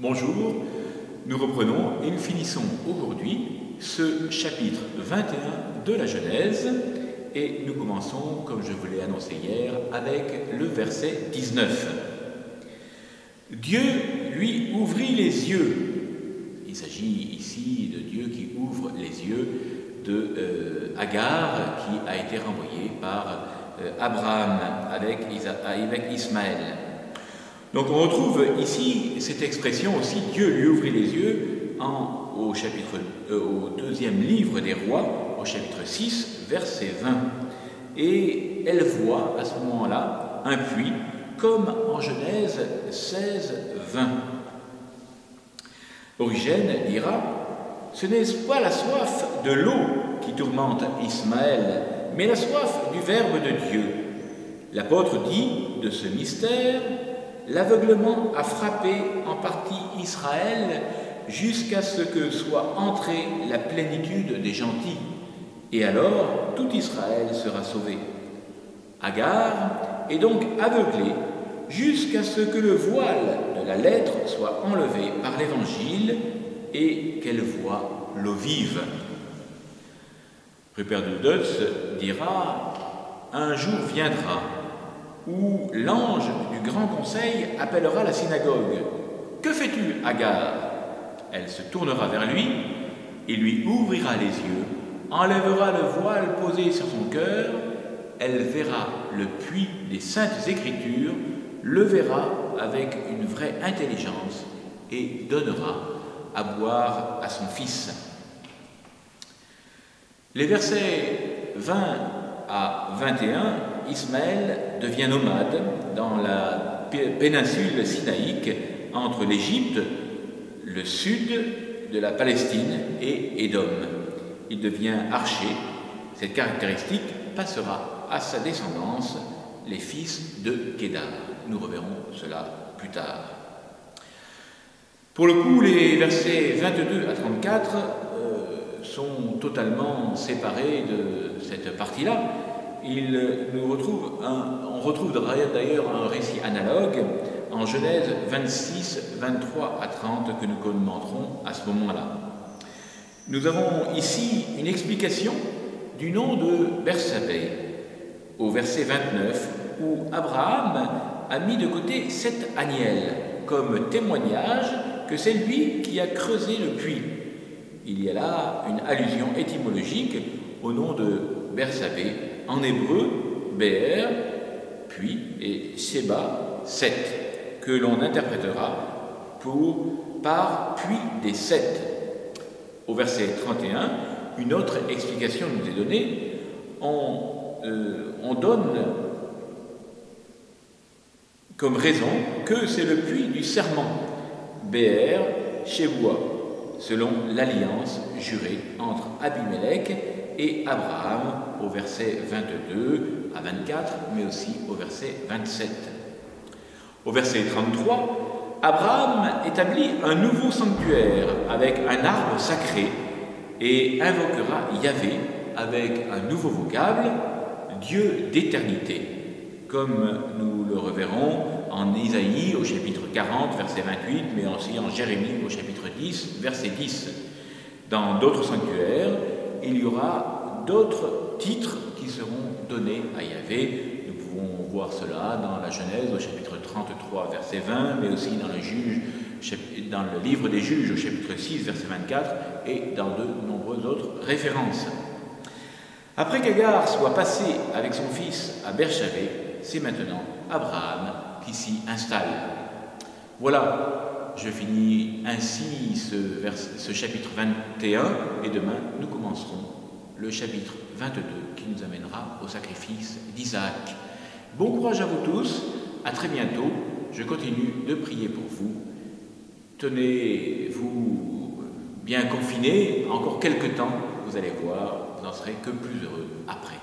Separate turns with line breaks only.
Bonjour, nous reprenons et nous finissons aujourd'hui ce chapitre 21 de la Genèse et nous commençons, comme je vous l'ai annoncé hier, avec le verset 19. Dieu lui ouvrit les yeux. Il s'agit ici de Dieu qui ouvre les yeux de Agar qui a été renvoyée par Abraham avec Ismaël. Donc on retrouve ici cette expression aussi, Dieu lui ouvrit les yeux, au deuxième livre des rois, au chapitre 6, verset 20. Et elle voit à ce moment-là un puits, comme en Genèse 16, 20. Origène dira, ce n'est pas la soif de l'eau qui tourmente Ismaël, mais la soif du Verbe de Dieu. L'apôtre dit de ce mystère, l'aveuglement a frappé en partie Israël jusqu'à ce que soit entrée la plénitude des gentils, et alors tout Israël sera sauvé. Agar est donc aveuglée jusqu'à ce que le voile de la lettre soit enlevé par l'Évangile et qu'elle voie l'eau vive. Rupert de Deutz dira « Un jour viendra où l'ange du grand conseil appellera la synagogue. « Que fais-tu, Agar » Elle se tournera vers lui et lui ouvrira les yeux, enlèvera le voile posé sur son cœur, elle verra le puits des saintes écritures, le verra avec une vraie intelligence et donnera à boire à son fils. Les versets 20 à 21, Ismaël devient nomade dans la péninsule sinaïque entre l'Égypte, le sud de la Palestine et Édom. Il devient archer. Cette caractéristique passera à sa descendance, les fils de Kédar. Nous reverrons cela plus tard. Pour le coup, les versets 22 à 34 sont totalement séparés de cette partie-là. On retrouve d'ailleurs un récit analogue en Genèse 26, 23 à 30 que nous commenterons à ce moment-là. Nous avons ici une explication du nom de Bersabée au verset 29 où Abraham a mis de côté 7 aniels comme témoignage que c'est lui qui a creusé le puits. Il y a là une allusion étymologique au nom de Bersabée, en hébreu, Be'er, puits, et Sheba, 7, que l'on interprétera par puits des 7. Au verset 31, une autre explication nous est donnée. On donne comme raison que c'est le puits du serment, Be'er, Shevoua, selon l'alliance jurée entre Abimelech et Abraham au verset 22 à 24, mais aussi au verset 27. Au verset 33, Abraham établit un nouveau sanctuaire avec un arbre sacré et invoquera Yahvé avec un nouveau vocable, Dieu d'éternité, comme nous le reverrons en Isaïe au chapitre 40, verset 28, mais aussi en Jérémie au chapitre 10, verset 10. Dans d'autres sanctuaires, il y aura d'autres titres qui seront donnés à Yahvé. Nous pouvons voir cela dans la Genèse au chapitre 33, verset 20, mais aussi dans le livre des Juges au chapitre 6, verset 24, et dans de nombreuses autres références. Après qu'Agar soit passé avec son fils à Bershabée, c'est maintenant Abraham qui s'y installe. Voilà, je finis ainsi ce chapitre 21 et demain nous commencerons le chapitre 22 qui nous amènera au sacrifice d'Isaac. Bon courage à vous tous, à très bientôt, je continue de prier pour vous. Tenez-vous bien confinés, encore quelques temps, vous allez voir, vous n'en serez que plus heureux après.